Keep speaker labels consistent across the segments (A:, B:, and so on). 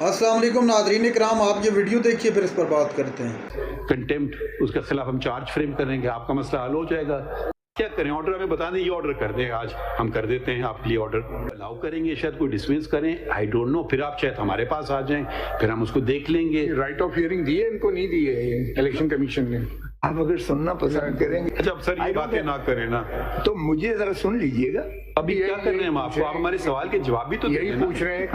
A: अस्सलाम वालेकुम नाज़रीन इकराम, आप ये वीडियो देखिए फिर इस पर बात करते हैं।
B: कंटेम्प्ट, उसके खिलाफ हम चार्ज फ्रेम करेंगे, आपका मसला हल हो जाएगा। क्या करें, ऑर्डर हमें बता दें, ये ऑर्डर कर दें, आज हम कर देते हैं आपके लिए ऑर्डर। अलाउ करेंगे, शायद कोई डिसमिस करें, आई डोंट नो। फिर आप शायद हमारे पास आ जाएं, फिर हम उसको देख लेंगे।
C: राइट ऑफ हियरिंग दी है इनको, नहीं दी है इलेक्शन कमीशन ने।
D: आप अगर सुनना पसंद करेंगे,
B: अच्छा अब सर ये बातें ना करें ना,
D: तो मुझे जरा सुन लीजिएगा।
B: अभी क्या कर रहे हैं हम आपको, आप हमारे सवाल के जवाब भी तो
C: यही
B: देंगे ना।
C: पूछ रहे हैं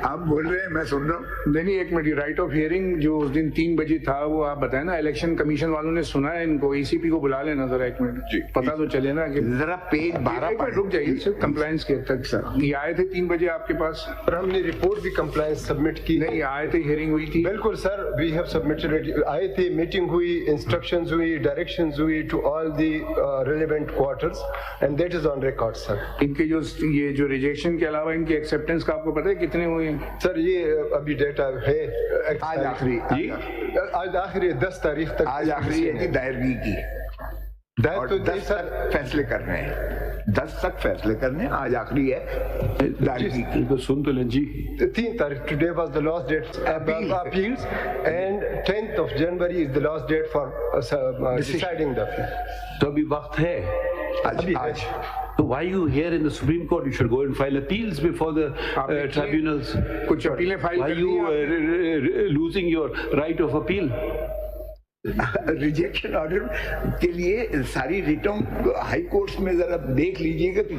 D: आप बोल रहे हैं, मैं सुन रहा हूँ।
C: नहीं, एक मिनट, राइट ऑफ हियरिंग जो उस दिन 3 बजे था वो आप बताएं ना। इलेक्शन कमीशन वालों ने सुना है इनको, ईसीपी को बुला लेना जरा एक मिनट जी, पता तो चले ना कि
D: जरा पेज 12 पर
C: रुक जाइए सर, कंप्लायंस के तक सर ये आए थे 3 बजे आपके पास
E: और हमने रिपोर्ट भी कंप्लायंस सबमिट की।
C: नहीं आए थे, हियरिंग हुई थी।
E: बिल्कुल सर, वी हैव सबमिटेड, आए थे, मीटिंग हुई, इंस्ट्रक्शंस हुई, डायरेक्शंस हुई to all the relevant quarters and that is on record sir.
C: इनके जो रिजेक्शन के अलावा इनके एक्सेप्टेंस का आपको पता है कितने हुए हैं
E: सर? ये अभी डेटा है,
D: आज आखिरी
E: आज आखिरी 10 तारीख तक,
D: आज आखिरी है कि दायरगी की, और
E: तो
D: 10 तक फैसले करने हैं, 10 तक फैसले करने, आज आखिरी है दायरगी की।
B: तो सुन तो लें जी,
E: 3 तारीख today was the last date appeals and 10th of January is the last date for deciding the appeal.
B: तो अभी वक्त है
D: आज
B: तो why you here in the Supreme Court? You should go and file appeals before the tribunals.
C: कुछ अपीलें file
B: Why
C: कर
B: you
C: दी आपने?
B: losing your right of appeal?
D: Rejection order के लिए सारी रिटों हाई कोर्ट्स में जरा देख लीजिएगा कि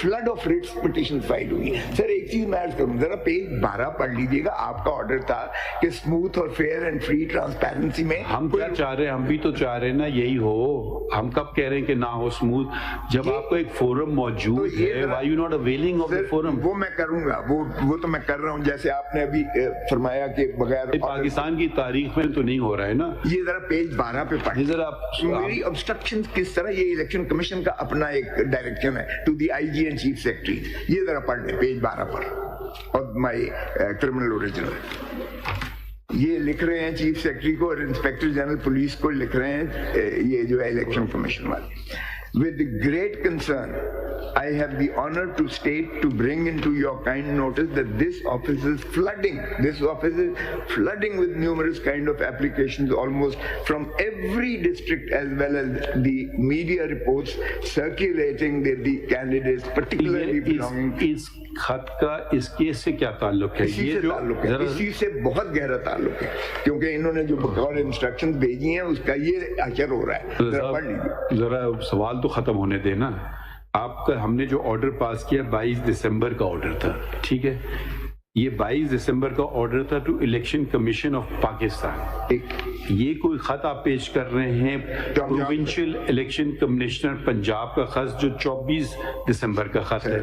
D: flood of writs petition file हुई। सर एक चीज मैं अर्ज करूं, जरा पेज 12 पढ़ लीजिएगा। आपका ऑर्डर था कि स्मूथ और फेयर एंड फ्री ट्रांसपेरेंसी में
B: हम क्या चाह रहे हैं, हम भी तो चाह रहे हैं ना यही हो। हम कब कह रहे हैं कि ना हो स्मूथ, जब आपको एक फोरम मौजूद
D: तो
B: है, why you not availing of the forum?
D: वो मैं करूंगा, वो तो मैं कर रहा हूं। जैसे आपने अभी फरमाया कि बगैर
B: पाकिस्तान की तारीख में तो नहीं हो रहा है ना।
D: ये जरा पेज 12 पे पढ़िए
B: जरा
D: मेरी ऑब्स्ट्रक्शन किस तरह, ये इलेक्शन कमीशन का अपना एक डायरेक्शन है to the IG and chief secretary. ये जरा पढ़ ले पेज 12 पर, और माय क्रिमिनल ओरिजिनल ये लिख रहे हैं चीफ सेक्रेटरी को और इंस्पेक्टर जनरल पुलिस को लिख रहे हैं, ये जो है इलेक्शन कमीशन वाले। With great concern, I have the honor to state, to bring into your kind notice that this office is flooding with numerous kind of applications almost from every district, as well as the media reports circulating that the candidates particularly belonging
B: इस खत का इस case से क्या ताल्लुक है?
D: इसी से ताल्लुक है, इसी से बहुत गहरा ताल्लुक है, क्योंकि इन्होंने जो बकौल इंस्ट्रक्शंस भेजी हैं उसका ये असर हो रहा है। जरा पढ़ लीजिए।
B: जरा सवाल तो खत्म होने देना। आपका हमने जो ऑर्डर पास किया 22 दिसंबर का ऑर्डर था, ठीक है? ये 22 दिसंबर का ऑर्डर था to election commission of Pakistan. ये कोई खत आप पेश कर रहे हैं प्रोविंशियल इलेक्शन कमिश्नर पंजाब का खत जो 24 दिसंबर का खत है,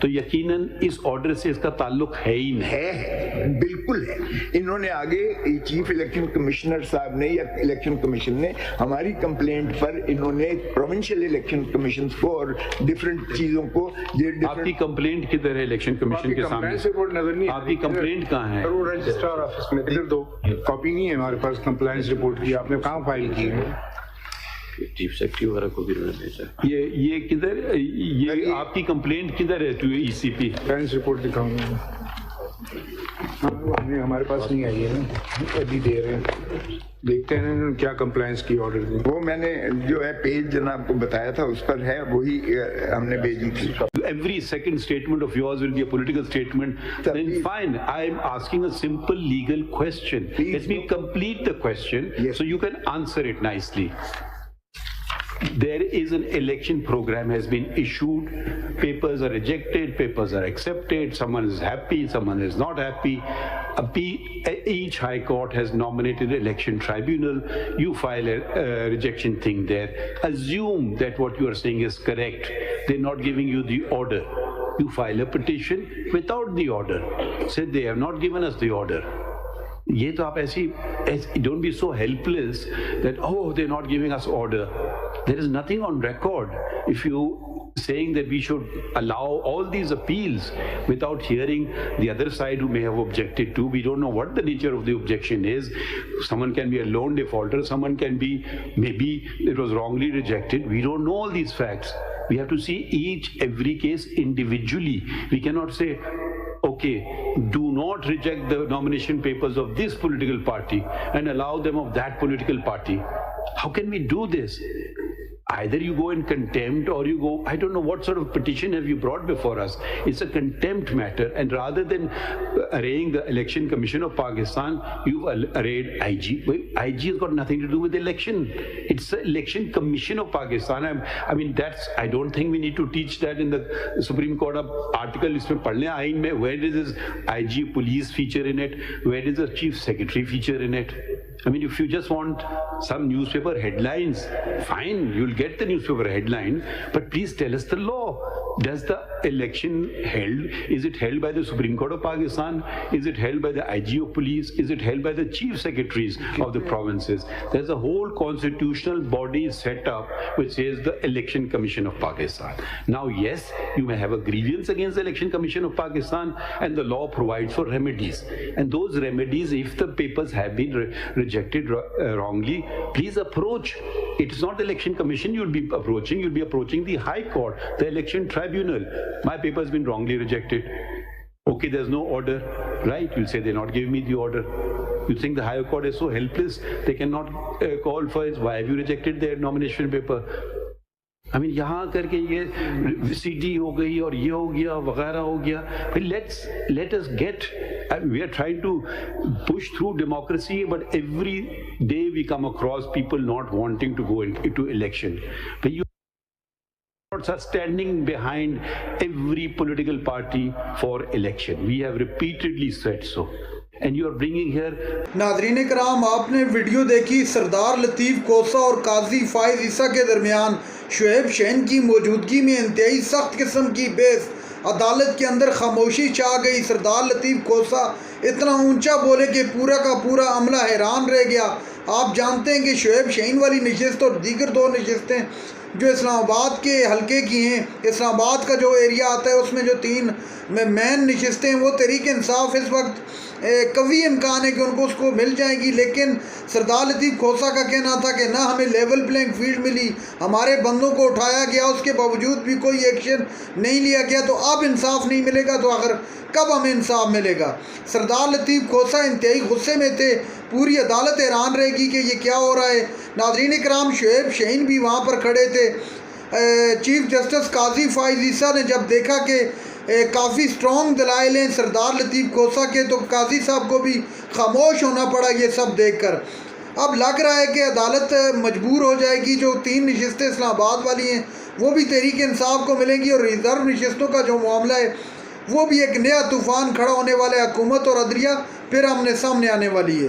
B: तो यकीनन इस ऑर्डर से इसका ताल्लुक है ही नहीं।
D: है बिल्कुल है। इन्होंने आगे चीफ इलेक्शन कमिश्नर साहब ने या इलेक्शन कमीशन ने हमारी कंप्लेंट पर इन्होंने प्रोविंशियल इलेक्शन कमीशन को और डिफरेंट चीजों को
B: आपकी कंप्लेंट किधर है इलेक्शन कमीशन के सामने? आपकी कंप्लेंट कहाँ है?
E: रजिस्ट्रार ऑफिस में
C: इधर दो, कॉपी नहीं है हमारे पास कंप्लायंस रिपोर्ट की। आपने कहाँ फाइल की है?
B: चीफ सेक्रेटरी वगैरह को भी भेजा। ये किधर, ये आपकी कंप्लेंट किधर है टू ईसीपी?
C: कंप्लायंस रिपोर्ट दिखाऊंगा, हमारे पास नहीं आई है ना, अभी दे रहे हैं, देखते हैं क्या कंप्लायंस की ऑर्डर दी।
D: वो मैंने जो है पेज जनाब को बताया था उस पर है, वही हमने भेजी थी।
B: Every second statement of yours will be a political statement. Then fine, I am asking a simple legal question. Let me complete the question so you can answer it nicely. There is an election program has been issued, papers are rejected, papers are accepted, someone is happy, someone is not happy. Each high court has nominated an election tribunal, you file a rejection thing there. Assume that what you are saying is correct, they're not giving you the order. You file a petition without the order, say they have not given us the order. ये तो आप ऐसी don't be so helpless that oh they're not giving us order. There is nothing on record if you saying that we should allow all these appeals without hearing the other side who may have objected to. We don't know what the nature of the objection is. Someone can be a lone defaulter, someone can be maybe it was wrongly rejected. We don't know all these facts. We have to see every case individually. We cannot say okay, do not reject the nomination papers of this political party and allow them of that political party. How can we do this? Either you go in contempt or you go, I don't know what sort of petition have you brought before us. It's a contempt matter, and rather than arraying the Election Commission of Pakistan, you've arrayed IG. Well, IG has got nothing to do with election. It's the Election Commission of Pakistan. I mean, I don't think we need to teach that in the Supreme Court article. Where does this IG police feature in it? Where does the Chief Secretary feature in it? I mean, if you just want some newspaper headlines, fine, you'll get the newspaper headline, but please tell us the law. Does the election held, is it held by the Supreme Court of Pakistan? Is it held by the IG of police? Is it held by the chief secretaries of the provinces? There's a whole constitutional body set up which says the Election Commission of Pakistan. Now, yes, you may have a grievance against the Election Commission of Pakistan, and the law provides for remedies. And those remedies, if the papers have been rejected wrongly, please approach. It's not the Election Commission you'll be approaching the High Court, the Election Tribunal. My paper has been wrongly rejected. Okay, there's no order, right? You'll say they're not giving me the order. You think the Higher Court is so helpless, they cannot call for it. Why have you rejected their nomination paper? I mean, यहाँ करके ये CD हो गई और ये हो गया वगैरह हो गया. Let us get. We are trying to push through democracy, but every day we come across people not wanting to go into election. But you are standing behind every political party for election. We have repeatedly said so. And you are bringing here.
A: नाज़रीन कराम, आपने video देखी सरदार लतीफ़ कोसा और काजी फाइज ईसा के दरमियान शुएब शहीन की मौजूदगी में इंतहाई सख्त किस्म की बहस. अदालत के अंदर खामोशी छा गई. सरदार लतीफ़ कोसा इतना ऊंचा बोले कि पूरा का पूरा अमला हैरान रह गया. आप जानते हैं कि शुएब शहीन वाली नशिस्त और दीगर दो नशिस्तें जो इस्लामाबाद के हलके की हैं, इस्लामाबाद का जो एरिया आता है उसमें जो 3 मेन नशिस्तें हैं, वो तहरीक इंसाफ इस वक्त कभी इम्कान है कि उनको उसको मिल जाएगी. लेकिन सरदार लतीफ़ खोसा का कहना था कि ना हमें लेवल प्लेइंग फील्ड मिली, हमारे बंदों को उठाया गया, उसके बावजूद भी कोई एक्शन नहीं लिया गया. तो अब इंसाफ नहीं मिलेगा तो आखिर कब हमें इंसाफ मिलेगा? सरदार लतीफ़ खोसा इंतहाई गुस्से में थे. पूरी अदालत हैरान रहेगी कि ये क्या हो रहा है. नाज़रीन कराम, शुएब शहीन भी वहाँ पर खड़े थे. चीफ जस्टिस काजी फाइज ईसा ने जब देखा कि काफ़ी स्ट्रॉन्ग दलाइल हैं सरदार लतीफ़ कोसा के, तो काजी साहब को भी खामोश होना पड़ा ये सब देखकर. अब लग रहा है कि अदालत मजबूर हो जाएगी. जो 3 नशिस्तें इस्लामाबाद वाली हैं वो भी तहरीक इंसाफ को मिलेंगी, और रिजर्व नशिस्तों का जो मामला है वो भी एक नया तूफ़ान खड़ा होने वाला है. हुकूमत और अदलिया फिर आमने सामने आने वाली है.